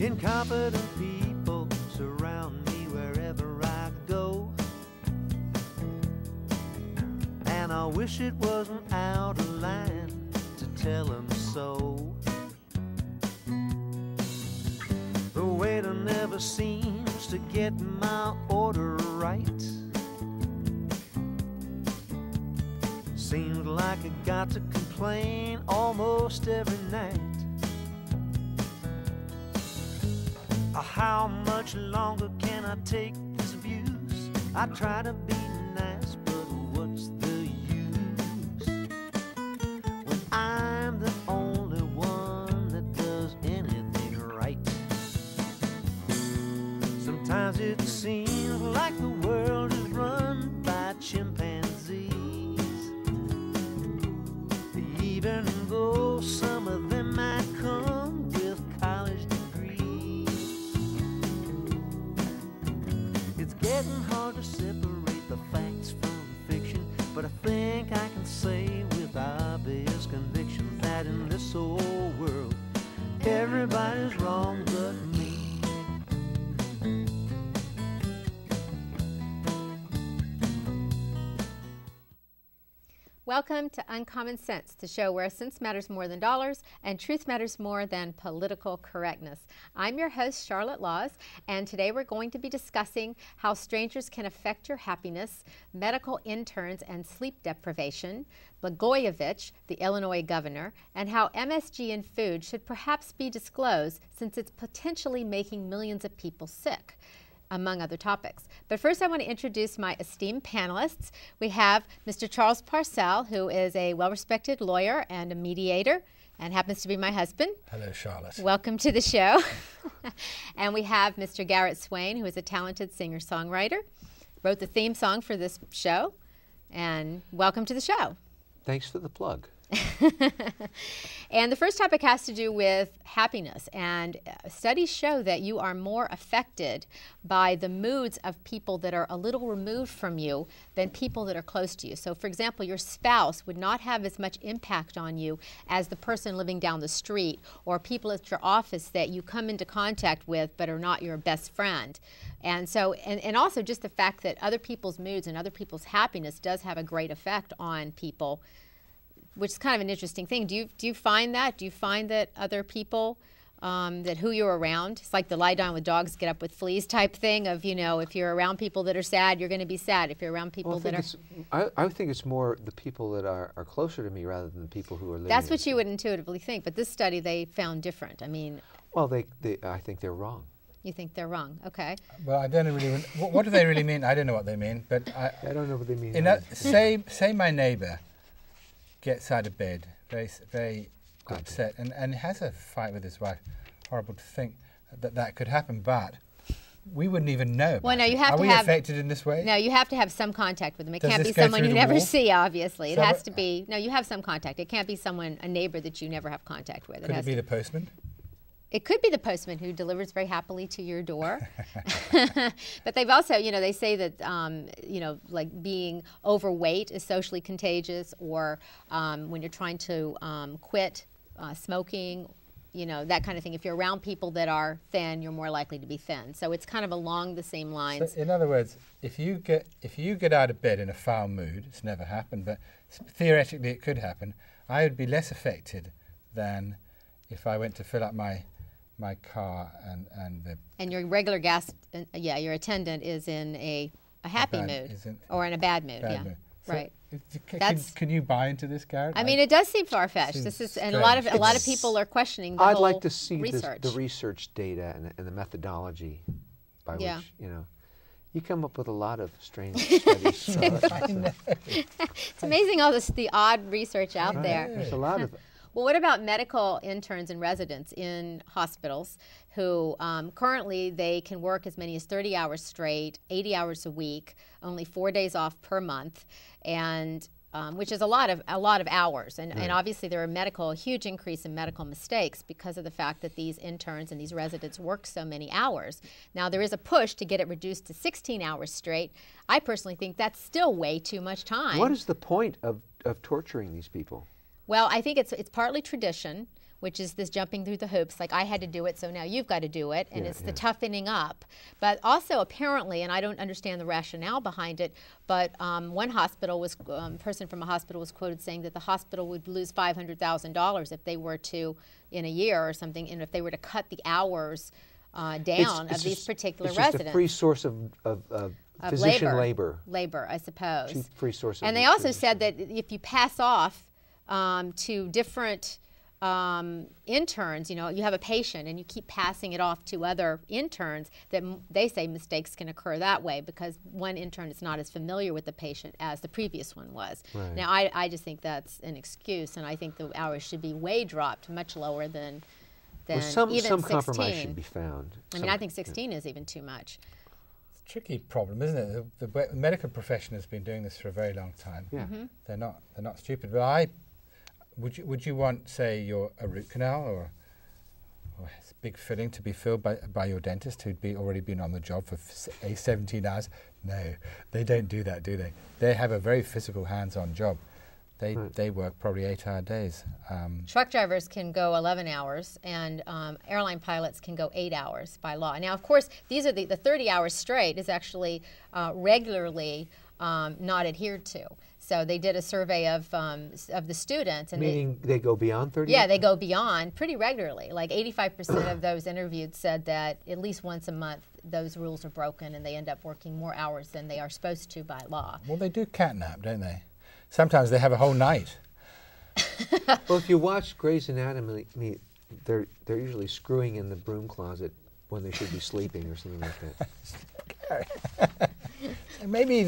Incompetent people surround me wherever I go, and I wish it wasn't out of line to tell them so. The waiter never seems to get my order right. Seems like I got to complain almost every night. How much longer can I take this abuse? I try to be nice, but what's the use when I'm the only one that does anything right? Sometimes it seems like the world is run by chimpanzees, even though some of them might come with college degrees. It's getting hard to separate the facts from fiction, but I think I can say with obvious conviction that in this old world, everybody's wrong but me. Welcome to Uncommon Sense, the show where sense matters more than dollars and truth matters more than political correctness. I'm your host, Charlotte Laws, and today we're going to be discussing how strangers can affect your happiness, medical interns and sleep deprivation, Blagojevich, the Illinois governor, and how MSG in food should perhaps be disclosed since it's potentially making millions of people sick, among other topics. But first I want to introduce my esteemed panelists. We have Mr. Charles Parselle, who is a well-respected lawyer and a mediator and happens to be my husband. Hello, Charlotte. Welcome to the show. And we have Mr. Garrett Swain, who is a talented singer-songwriter, wrote the theme song for this show, and welcome to the show. Thanks for the plug. And the first topic has to do with happiness, and studies show that you are more affected by the moods of people that are a little removed from you than people that are close to you. So for example, your spouse would not have as much impact on you as the person living down the street or people at your office that you come into contact with but are not your best friend. And so, and also just the fact that other people's moods and other people's happiness does have a great effect on people, which is kind of an interesting thing. Do you find that? Do you find that other people, that who you're around, it's like the lie down with dogs, get up with fleas type thing of, you know, if you're around people that are sad, you're going to be sad. If you're around people that are... I think it's more the people that are closer to me rather than the people who are living. That's what you would intuitively think, but this study they found different. I mean... Well, I think they're wrong. You think they're wrong, okay. Well, I don't know really, what do they really mean? I don't know what they mean, but I don't know what they mean. Say my neighbor gets out of bed, very upset, and has a fight with his wife. Horrible to think that could happen, but we wouldn't even know. Well, no, you have to have... Are we affected in this way? No, you have to have some contact with them. It Does can't this be go someone through you the never wall? see, obviously. It So has to be... No, you have some contact. It can't be a neighbor that you never have contact with. Could it be the postman? It could be the postman who delivers very happily to your door. But they've also, you know, they say that, you know, like being overweight is socially contagious, or when you're trying to quit smoking, you know, that kind of thing. If you're around people that are thin, you're more likely to be thin. So it's kind of along the same lines. So in other words, if you get out of bed in a foul mood, it's never happened, but theoretically it could happen, I would be less affected than if I went to fill up my car and your regular your attendant is in a happy mood or in a bad mood. Mood. So right. Can you buy into this, Garrett? I mean, it does seem far-fetched. This is, and a lot of people are questioning the I'd whole like to see research. the research data and the methodology by which, you know, you come up with a lot of strange studies. So it's amazing all the odd research out there. There's a lot of it. Well, what about medical interns and residents in hospitals who currently they can work as many as 30 hours straight, 80 hours a week, only 4 days off per month, and which is a lot of hours. And, and obviously there are a huge increase in medical mistakes because of the fact that these interns and these residents work so many hours. Now there is a push to get it reduced to 16 hours straight. I personally think that's still way too much time. What is the point of torturing these people? Well, I think it's partly tradition. which is this jumping through the hoops. Like, I had to do it, so now you've got to do it. And it's the toughening up. But also, apparently, and I don't understand the rationale behind it, but one hospital was, person from a hospital was quoted saying that the hospital would lose $500,000 if they were to, in a year or something, and if they were to cut the hours down of these particular residents. It's just a free source of physician labor. Labor, I suppose. Cheap free source of And they also said that if you pass off to different interns, you know, you have a patient and you keep passing it off to other interns, that they say mistakes can occur that way because one intern is not as familiar with the patient as the previous one was. Right. Now, I just think that's an excuse, and I think the hours should be way dropped, much lower than even some 16. compromise should be found. I mean, I think 16 is even too much. It's a tricky problem, isn't it? The medical profession has been doing this for a very long time. Yeah. They're not stupid. But would you want, say, a root canal or a big filling to be filled by your dentist who'd already been on the job for 17 hours? No, they don't do that, do they? They have a very physical, hands-on job. They work probably 8-hour days. Truck drivers can go 11 hours, and airline pilots can go 8 hours by law. Now, of course, these are the 30 hours straight is actually regularly not adhered to. So they did a survey of the students. And meaning they go beyond 30? Yeah, they go beyond pretty regularly. Like 85% of those interviewed said that at least once a month those rules are broken and they end up working more hours than they are supposed to by law. Well, they do catnap, don't they? Sometimes they have a whole night. Well, if you watch Grey's Anatomy, they're usually screwing in the broom closet when they should be sleeping or something like that. Maybe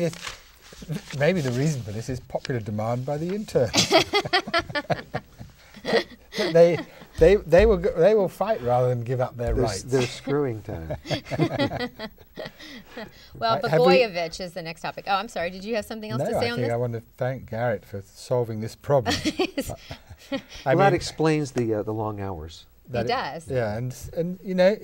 the reason for this is popular demand by the interns. They will fight rather than give up their rights. They're screwing time. Well, Blagojevich is the next topic. Oh, I'm sorry. Did you have something else to say on this? I want to thank Garrett for solving this problem. That explains the long hours. He does. Yeah, and you know,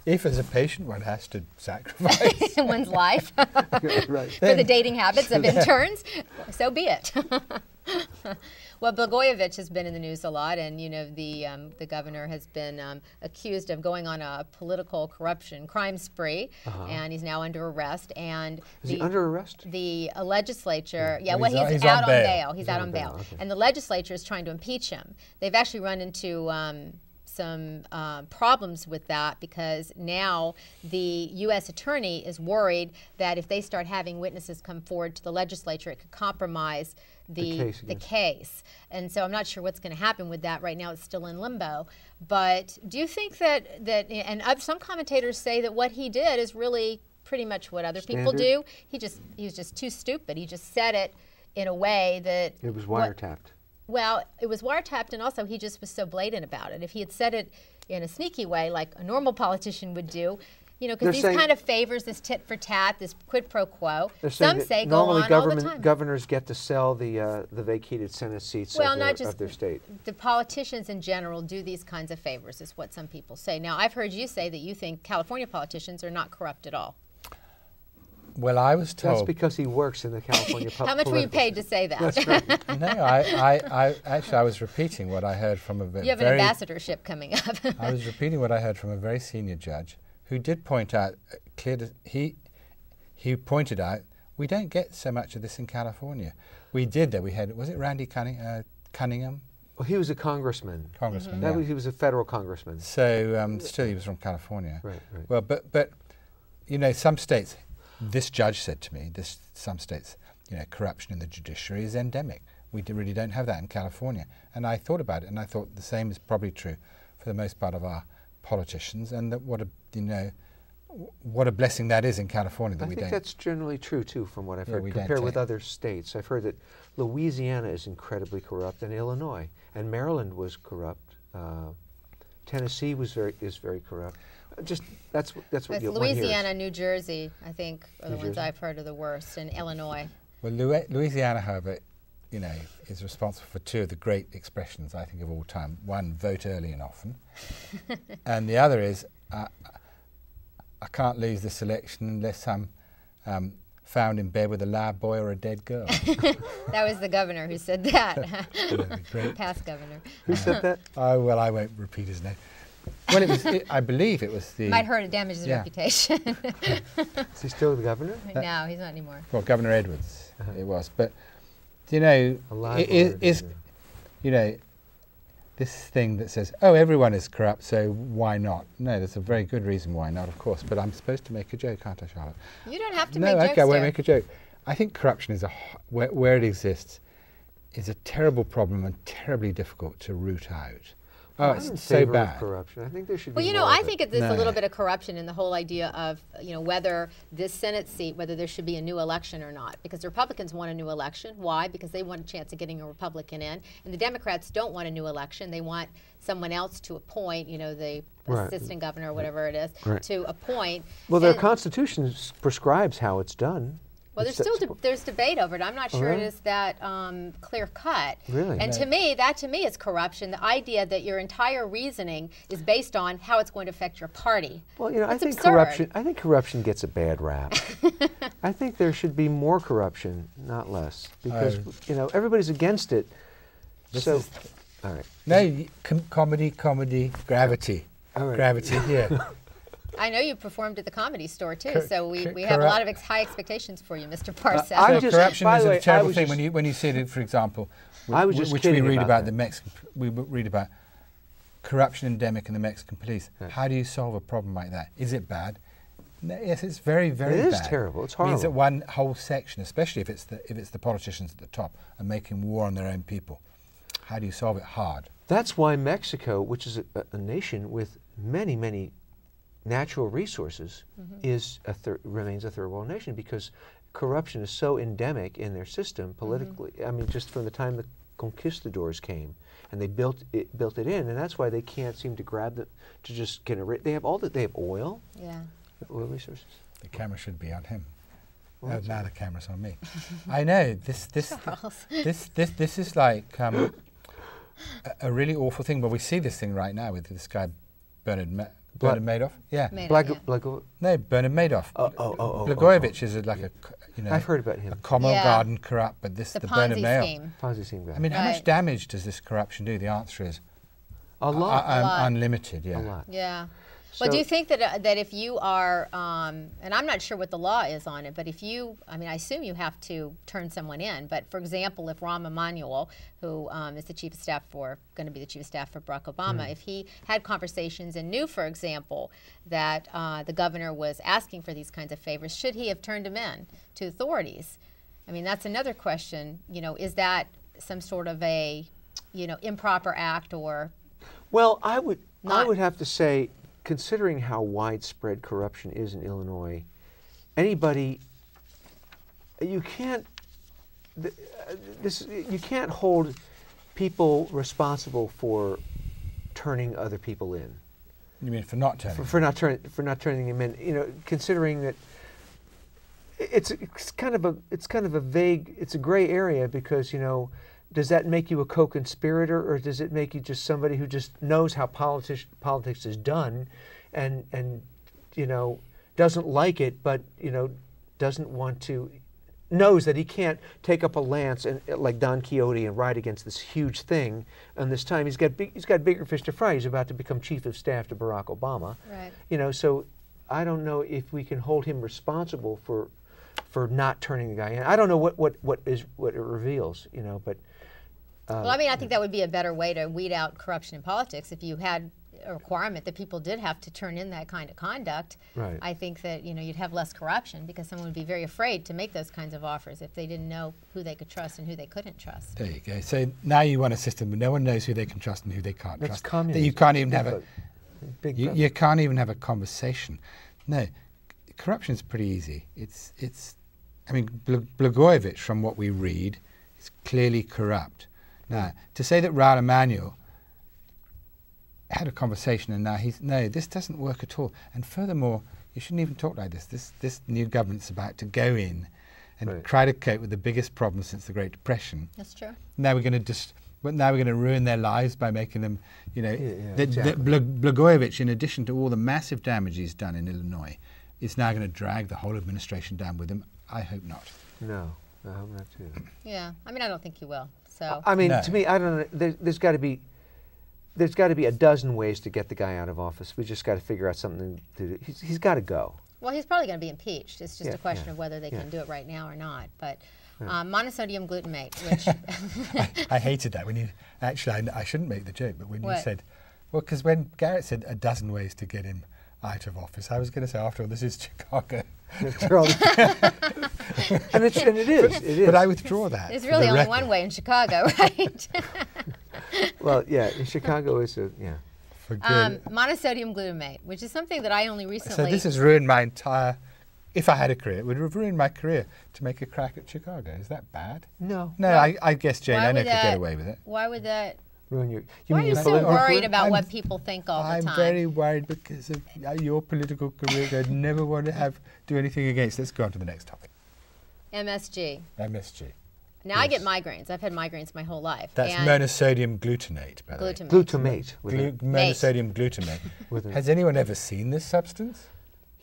if as a patient one has to sacrifice one's life right. for the dating habits of interns, so be it. Well, Blagojevich has been in the news a lot, and you know the governor has been accused of going on a political corruption crime spree, and he's now under arrest. And is he under arrest? The legislature, he's out on bail. He's out on bail, okay. and the legislature is trying to impeach him. They've actually run into some problems with that because now the U.S. attorney is worried that if they start having witnesses come forward to the legislature, it could compromise the case. And so I'm not sure what's going to happen with that. Right now it's still in limbo. But do you think that and some commentators say that what he did is really pretty much what other people do? He was just too stupid. He just said it in a way that... It was wiretapped. Well, it was wiretapped, and also he just was so blatant about it. If he had said it in a sneaky way, like a normal politician would do, you know, because these kind of favors, this tit for tat, this quid pro quo, some say go on all the time. Governors get to sell the vacated Senate seats of their state. The politicians in general do these kinds of favors, is what some people say. Now, I've heard you say that you think California politicians are not corrupt at all. Well, I was told... That's because he works in the California public. How much were you paid to say that? That's right. No, I was repeating what I heard from a very... You have an ambassadorship coming up. I was repeating what I heard from a very senior judge who did point out, he pointed out, we don't get so much of this in California. We did, though. We had, was it Randy Cunningham? Well, he was a congressman. Congressman, He was a federal congressman. So still he was from California. Right. Well, but you know, some states... This judge said to me, some states, you know, corruption in the judiciary is endemic. We really don't have that in California. And I thought about it, and I thought the same is probably true for the most part of our politicians, and that what a blessing that is in California that we don't. I think that's generally true too, from what I've heard. Compared with other states, I've heard that Louisiana is incredibly corrupt, and Illinois, and Maryland was corrupt. Tennessee is very corrupt. Just that's what you Louisiana, New Jersey, I think, are the ones I've heard are the worst, and Illinois. Well, Louisiana, however, you know, is responsible for two of the great expressions I think of all time. One, vote early and often, and the other is I can't lose this election unless I'm found in bed with a lab boy or a dead girl. That was the governor who said that. Great. Past governor. Who said that? Oh, well, I won't repeat his name. Well, I believe it was the... Might hurt or damage his reputation. Is he still the governor? No, he's not anymore. Well, Governor Edwards it was. But, you know, you know, this thing that says, oh, everyone is corrupt, so why not? No, there's a very good reason why not, of course. But I'm supposed to make a joke, aren't I, Charlotte? You don't have to make jokes. No, okay, I won't make a joke. I think corruption is where it exists is a terrible problem and terribly difficult to root out. Oh, it's so bad. Corruption. I think there should be. Well, you know, I think there's a little bit of corruption in the whole idea of, you know, whether this Senate seat, whether there should be a new election or not. Because the Republicans want a new election. Why? Because they want a chance of getting a Republican in. And the Democrats don't want a new election. They want someone else to appoint, you know, the assistant governor or whatever it is, to appoint. Well, their Constitution prescribes how it's done. Well, there's debate over it. I'm not sure it is that clear cut. Really? And to me, is corruption. The idea that your entire reasoning is based on how it's going to affect your party. Well, you know, That's I think absurd. corruption gets a bad rap. I think there should be more corruption, not less, because you know everybody's against it. All right. No, comedy, gravity. All right. Gravity here. I know you performed at the Comedy Store too, so we have a lot of high expectations for you, Mr. Parselle. Corruption is a terrible thing when you see it, for example, which we read about we read about corruption endemic in the Mexican police. How do you solve a problem like that? Is it bad? No, yes, it's very, very bad. It is terrible. It's horrible. It means that one whole section, especially if it's the politicians at the top, are making war on their own people. How do you solve it? Hard. That's why Mexico, which is a nation with many, many natural resources, remains a third world nation, because corruption is so endemic in their system politically. I mean, just from the time the conquistadors came and they built it in, and that's why they can't seem to to just get rid. They have they have oil. Yeah. Oil resources. The camera should be on him. Oh, now the camera's on me. I know this is like a really awful thing. But we see this thing right now with this guy Bernard Madoff. Yeah. Bernard Madoff. Blagojevich is like I've heard about him. A Commonwealth Garden corrupt, but the Bernard Madoff. Ponzi scheme guy. I mean, how much damage does this corruption do? The answer is a lot. Unlimited. Yeah. A lot. Yeah. Well, do you think that if you are, and I'm not sure what the law is on it, but if you, I mean, I assume you have to turn someone in, but for example, if Rahm Emanuel, who is the chief of staff going to be the chief of staff for Barack Obama, if he had conversations and knew, for example, that the governor was asking for these kinds of favors, should he have turned him in to authorities? I mean, that's another question. You know, is that some sort of a, improper act or? Well, I would have to say, considering how widespread corruption is in Illinois, you can't hold people responsible for turning other people in. You mean for not turning? For not turning them in. You know, considering that it's kind of a vague, it's a gray area, because does that make you a co-conspirator, or does it make you just somebody who just knows how politics is done, and doesn't like it, but doesn't want to, knows that he can't take up a lance and like Don Quixote and ride against this huge thing, and this time he's got bigger fish to fry. He's about to become chief of staff to Barack Obama. Right. So I don't know if we can hold him responsible for not turning the guy in. I don't know what it reveals, but. Well, I mean, I think that would be a better way to weed out corruption in politics. If you had a requirement that people did have to turn in that kind of conduct, right. I think that you'd have less corruption, because someone would be very afraid to make those kinds of offers if they didn't know who they could trust and who they couldn't trust. There you go. So now you want a system where no one knows who they can trust and who they can't That's trust. Communism. That you can't even have you can't even have a conversation. No, corruption is pretty easy. I mean, Blagojevich, from what we read, is clearly corrupt. Now, to say that Raul Emanuel had a conversation and now this doesn't work at all. And furthermore, you shouldn't even talk like this. This new government's about to go in and try to cope with the biggest problem since the Great Depression. That's true. Now we're going to ruin their lives by making them, exactly. Blagojevich, in addition to all the massive damage he's done in Illinois, is now going to drag the whole administration down with him. I hope not. No, I hope not too. Yeah, I mean, I don't think you will. So I mean, No. to me, I don't know. There's got to be a dozen ways to get the guy out of office. We just got to figure out something to do. He's got to go. well, he's probably going to be impeached. It's just Yeah, a question yeah, of whether they yeah. can do it right now or not. But monosodium glutamate, which I hated that when you actually. I shouldn't make the joke, but when you What? said, well, because when Garrett said a dozen ways to get him out of office, I was going to say, after all, this is Chicago. and it is. But I withdraw that. there's for really the only record. one way in Chicago, right? Well, yeah, in Chicago is yeah. For good. Monosodium glutamate, which is something that I only recently. So this has ruined my entire. If I had a career, it would have ruined my career to make a crack at Chicago. Is that bad? No. No, Well, I guess Jane why Enno would could get that- away with it. Why would that? Ruin your. Why are you your so political worried career? about I'm- what people think all the I'm time? very worried because of your political career. I'd never want to do anything against. Let's go on to the next topic. MSG. MSG. Now I get migraines. I've had migraines my whole life. That's and monosodium glutamate, by the way. glutamate. Glutamate. With a- Monosodium glutamate. With a- Has anyone ever seen this substance?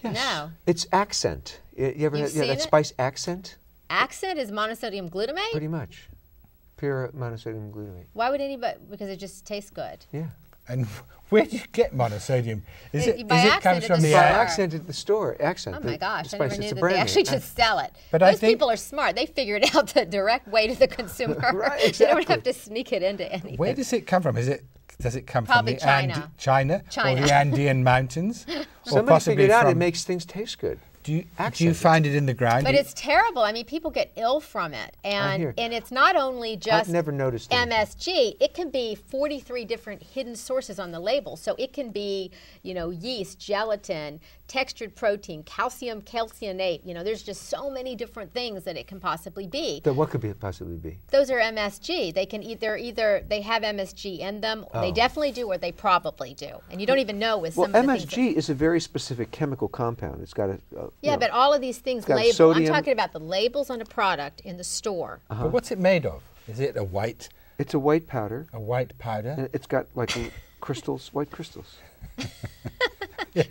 Yes. No. It's accent. You ever You've had seen that it? spice accent? Accent is monosodium glutamate? Pretty much. Pure monosodium glutamate. Why would anybody? Because it just tastes good. Yeah. And where do you get monosodium? Is it By comes accident from at the the store. Accent at the store. Accent. Oh my gosh, I spice. never It's knew a that brand they name. actually just sell it. But I Those think- people are smart. They figured out the direct way to the consumer. Right, They don't exactly. have to sneak it into anything. Where does it come from? Does it come Probably from the China. Or the Andean mountains? Or Somebody possibly figured out from, it makes things taste good. Do you accent. find it in the ground? But it's terrible. I mean, people get ill from it, hear. and it's not only just I've never noticed anything. MSG. It can be 43 different hidden sources on the label. So it can be, yeast, gelatin, textured protein, calcium calcianate. There's just so many different things that it can possibly be. Then what could it possibly be? Those are MSG. They can either they have MSG in them, or they definitely do, or they probably do, and you don't even know with Well, some of the things. MSG is a very specific chemical compound. It's got a. Yeah, but all of these things got label. I'm sodium. talking about the labels on a product in the store. But what's it made of? Is it a white It's a white powder. powder? And it's got like crystals, white crystals.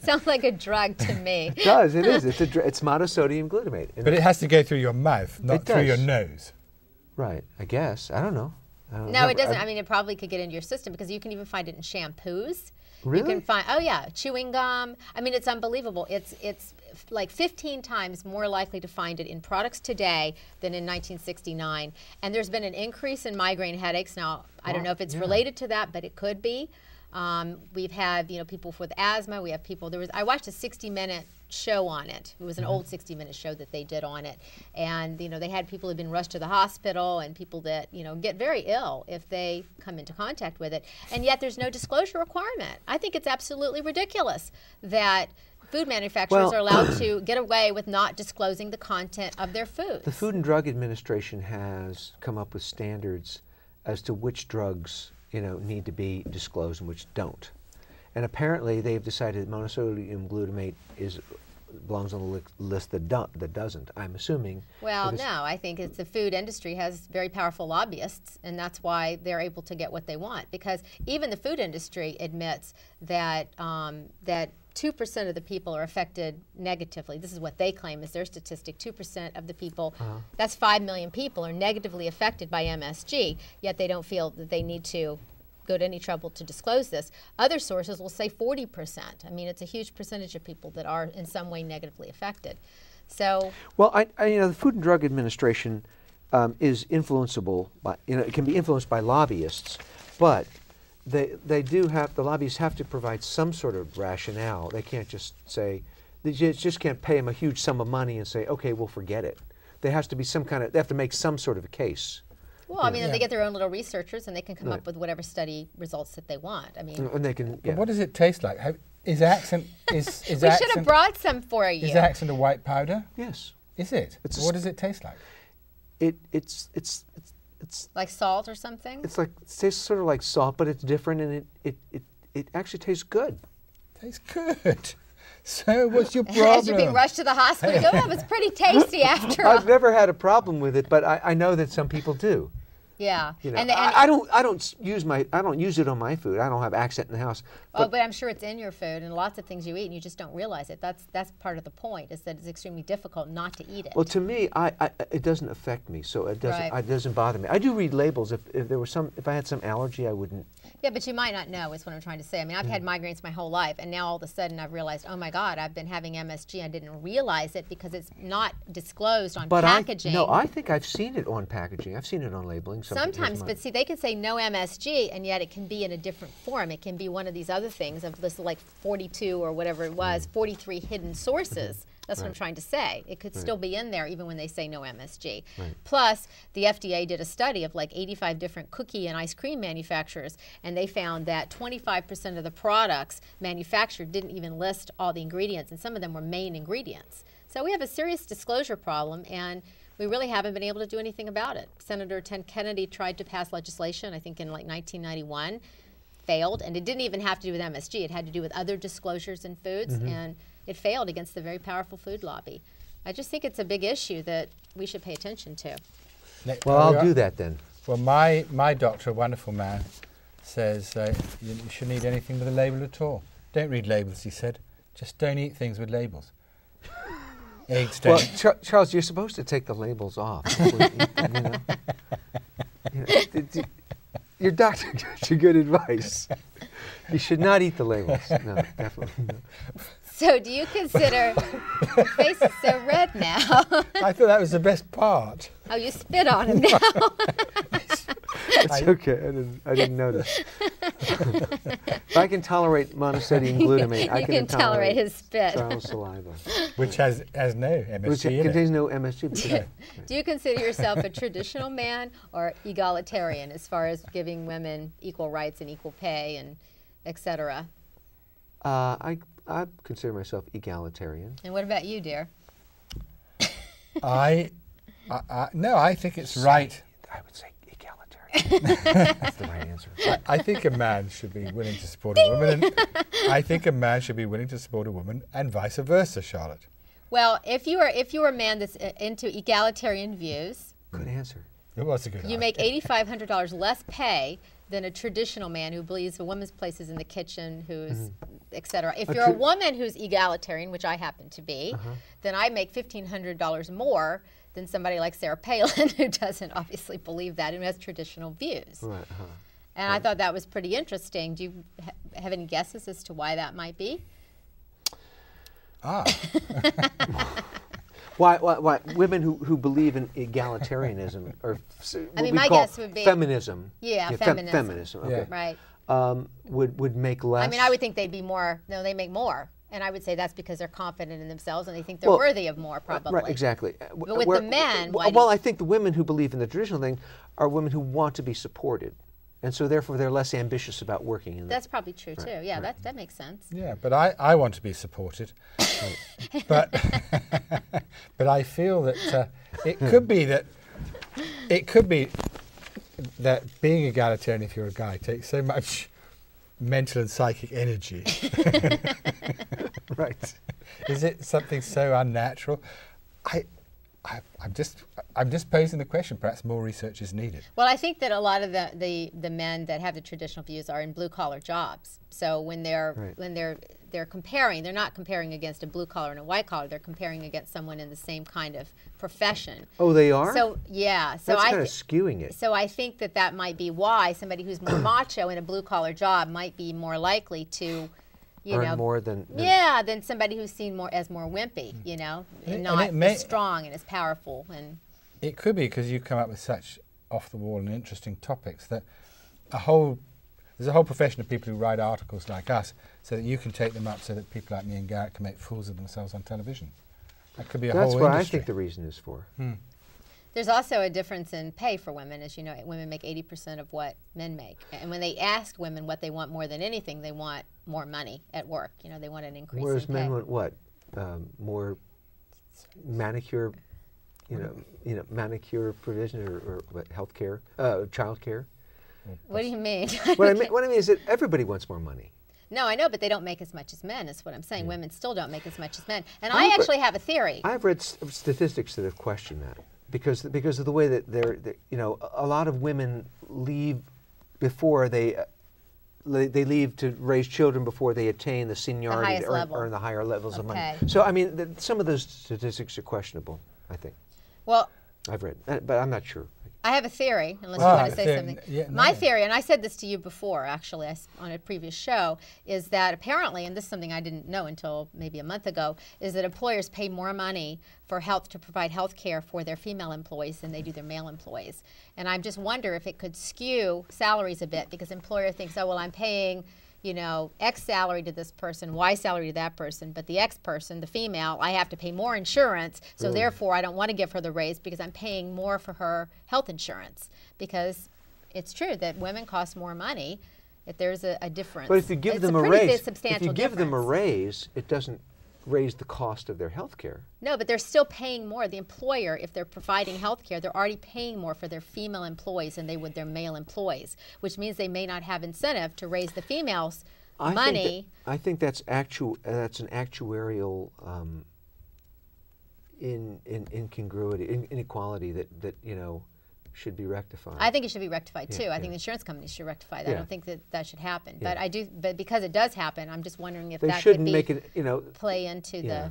Sounds like a drug to me. It does. It is. It's monosodium glutamate. And But it has to go through your mouth, not It through your does. nose. right. I guess. I don't know. No, it doesn't. I mean, it probably could get into your system because you can even find it in shampoos. You Really? can find, chewing gum. I mean, it's unbelievable. It's like 15 times more likely to find it in products today than in 1969. And there's been an increase in migraine headaches. Now, I don't know if it's related to that, but it could be. We've had, people with asthma. We have people. I watched a 60-minute show on it. It was an old 60-minute show that they did on it, and they had people who've been rushed to the hospital and people that get very ill if they come into contact with it. And yet there's no disclosure requirement. I think it's absolutely ridiculous that food manufacturers are allowed to get away with not disclosing the content of their foods. The Food and Drug Administration has come up with standards as to which drugs need to be disclosed and which don't. And apparently they've decided that monosodium glutamate belongs on the list that doesn't. I'm assuming. Well, no, I think it's the food industry has very powerful lobbyists, and that's why they're able to get what they want. Because even the food industry admits that that 2% of the people are affected negatively. This is what they claim is their statistic. 2% of the people, that's 5 million people, are negatively affected by MSG, yet they don't feel that they need to go to any trouble to disclose this. Other sources will say 40%. I mean, it's a huge percentage of people that are in some way negatively affected. So, well, the Food and Drug Administration is influenceable by, it can be influenced by lobbyists, but the lobbyists have to provide some sort of rationale. They can't just say, they just can't pay them a huge sum of money and say, okay, we'll forget it. There has to be they have to make some sort of a case. well, I mean, they get their own little researchers and they can come up with whatever study results that they want. I mean, And they can. But what does it taste like? Is accent is we should have brought some for you. Is accent a white powder? Yes. Is it? What does it taste like? It's Like salt or something? it tastes sort of like salt, but it's different, and it actually tastes good. Tastes good. So what's your As you're being problem? rushed to the hospital, you go, oh, it was pretty tasty after all. I've never had a problem with it, but I know that some people do. Yeah. You know, I don't use it on my food. I don't have accent in the house. But I'm sure it's in your food and lots of things you eat and you just don't realize it. That's part of the point, is that it's extremely difficult not to eat it. Well, to me, it doesn't affect me, so it doesn't bother me. I do read labels. If I had some allergy, I wouldn't. Yeah, but you might not know, is what I'm trying to say. I mean, I've had migraines my whole life, and now all of a sudden I've realized, oh my God, I've been having MSG. I didn't realize it because it's not disclosed on packaging. I think I've seen it on packaging. I've seen it on labeling. Sometimes, but see, they can say no MSG, and yet it can be in a different form. It can be one of these other things of this, like 42 or whatever it was, 43 hidden sources. That's what I'm trying to say. It could still be in there even when they say no MSG. Right. Plus, the FDA did a study of like 85 different cookie and ice cream manufacturers, and they found that 25% of the products manufactured didn't even list all the ingredients, and some of them were main ingredients. So we have a serious disclosure problem, and we really haven't been able to do anything about it. Senator Ted Kennedy tried to pass legislation, I think in like 1991, failed, and it didn't even have to do with MSG. It had to do with other disclosures in foods, and it failed against the very powerful food lobby. I just think it's a big issue that we should pay attention to. Well, I'll do that then. Well, my doctor, a wonderful man, says you shouldn't eat anything with a label at all. Don't read labels, he said. Just don't eat things with labels. Eggs don't. Well, Charles, you're supposed to take the labels off. Your doctor gives you good advice. You should not eat the labels. No, definitely not. So do you consider, your face is so red now. I thought that was the best part. Oh, you spit on him now. It's okay, I didn't notice. If I can tolerate monosodium glutamate, I can tolerate his spit. Charles' saliva. Which has no MSG Which in contains it. no MSG. Do you consider yourself a traditional man or egalitarian as far as giving women equal rights and equal pay and et cetera? I consider myself egalitarian. And what about you, dear? No, I think it's right. I would say egalitarian. That's the right answer. I think a man should be willing to support a woman, and I think a man should be willing to support a woman, and vice versa, Charlotte. Well, if you're a man that's into egalitarian views, good answer. It was a good. You make $8,500 less pay than a traditional man who believes a woman's place is in the kitchen, who's et cetera. If you're a woman who's egalitarian, which I happen to be, then I make $1,500 more than somebody like Sarah Palin, who doesn't obviously believe that and who has traditional views. Right. And I thought that was pretty interesting. Do you have any guesses as to why that might be? Why women who believe in egalitarianism, or my guess would be feminism. Yeah, feminism. Feminism. Okay. Right. Would make less. I mean, I would think they'd be more. No, they make more. And I would say that's because they're confident in themselves and they think they're worthy of more, probably. Right, exactly. But with the men, I think the women who believe in the traditional thing are women who want to be supported. And so therefore they're less ambitious about working in That's probably true too. Yeah, that makes sense. Yeah, but I want to be supported. but I feel that it could be that being egalitarian, if you're a guy, takes so much mental and psychic energy. Right. Is it something so unnatural? I'm just posing the question. Perhaps more research is needed. Well, I think that a lot of the men that have the traditional views are in blue collar jobs. So when they're comparing, they're not comparing against a blue collar and a white collar. They're comparing against someone in the same kind of profession. Oh, they are? So yeah. So that's kind of skewing it. So I think that might be why somebody who's more macho in a blue collar job might be more likely to. Earn more than than somebody who's seen more as more wimbly, and not as strong and as powerful. And it could be because you come up with such off the wall and interesting topics that there's a whole profession of people who write articles like us, so that you can take them up, so that people like me and Garrett can make fools of themselves on television. That could be a whole industry. That's what I think the reason is for. There's also a difference in pay for women. As you know, women make 80% of what men make. And when they ask women what they want more than anything, they want more money at work. They want an increase in pay. Whereas men want what? More manicure, manicure provision or what, health care, child care? What do you mean? What I mean is that everybody wants more money. No, I know, but they don't make as much as men, is what I'm saying. Women still don't make as much as men. And I actually have a theory. I've read statistics that have questioned that. because of the way that you know, a lot of women leave before they leave to raise children before they attain the seniority to earn the higher levels of money. So I mean, some of those statistics are questionable, I think. Well, I've read, but I'm not sure. I have a theory, unless you want to say something. Yeah, My theory, and I said this to you before, actually, on a previous show, is that apparently, and this is something I didn't know until maybe a month ago, is that employers pay more money for to provide health care for their female employees than they do their male employees. And I just wonder if it could skew salaries a bit, because employer thinks, oh, well, I'm paying, you know, X salary to this person, Y salary to that person, but the X person, the female, I have to pay more insurance, so therefore I don't want to give her the raise because I'm paying more for her health insurance. Because it's true that women cost more money if there's a difference. But if you give them a raise, it doesn't raise the cost of their health care. No, but they're still paying more. The employer, if they're providing health care, they're already paying more for their female employees than they would their male employees, which means they may not have incentive to raise the females' money. I think that's an actuarial incongruity, inequality that you know, should be rectified. I think it should be rectified too. I think the insurance companies should rectify that. I don't think that should happen. But but because it does happen, I'm just wondering if that could be play into the,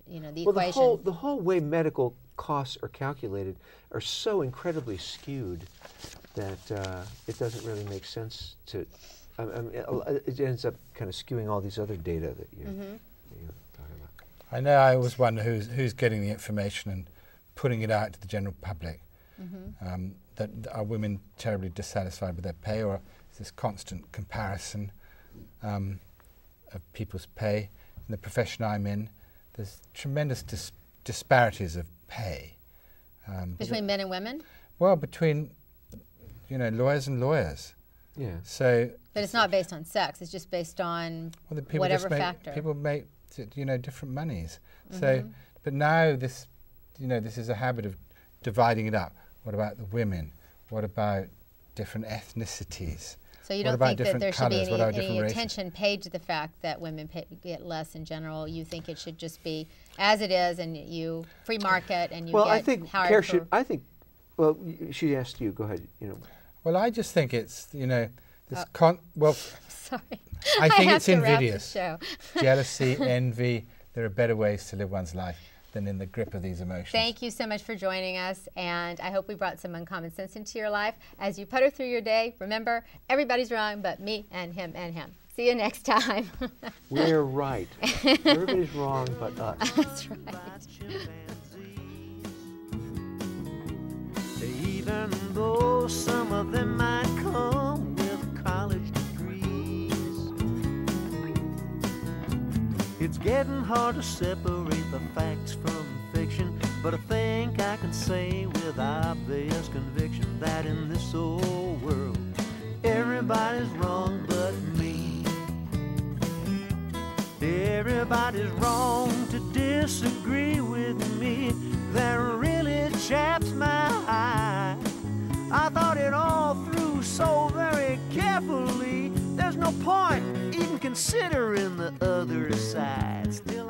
you know, the equation. The whole way medical costs are calculated are so incredibly skewed that it doesn't really make sense to. It ends up kind of skewing all these other data that you're talking about. I know. I always wonder who's getting the information and putting it out to the general public. That are women terribly dissatisfied with their pay, or is this constant comparison of people's pay? In the profession I'm in, there's tremendous disparities of pay. Between men and women? Well, between, you know, lawyers and lawyers. Yeah. So. But it's not based on sex. It's just based on whatever factor. People make, you know, different monies. So, but now this, you know, this is a habit of dividing it up. What about the women? What about different ethnicities? So you don't think that there should be any attention paid to the fact that women get less in general? You think it should just be as it is, and you free market, and you get I think hired should. I think. Well, she asked you. Go ahead. You know. Well, I just think it's, you know, this sorry. I think it's invidious. Jealousy, envy. There are better ways to live one's life than in the grip of these emotions. Thank you so much for joining us, and I hope we brought some uncommon sense into your life. As you putter through your day, remember, everybody's wrong but me and him and him. See you next time. We're right. Everybody's wrong but us. That's right. Even though some of them might come with college degrees, it's getting hard to separate the facts from fiction. But I think I can say with obvious conviction that in this old world, everybody's wrong but me. Everybody's wrong to disagree with me. That really chaps my eye. I thought it all through so very carefully. There's no point even considering the other side. Still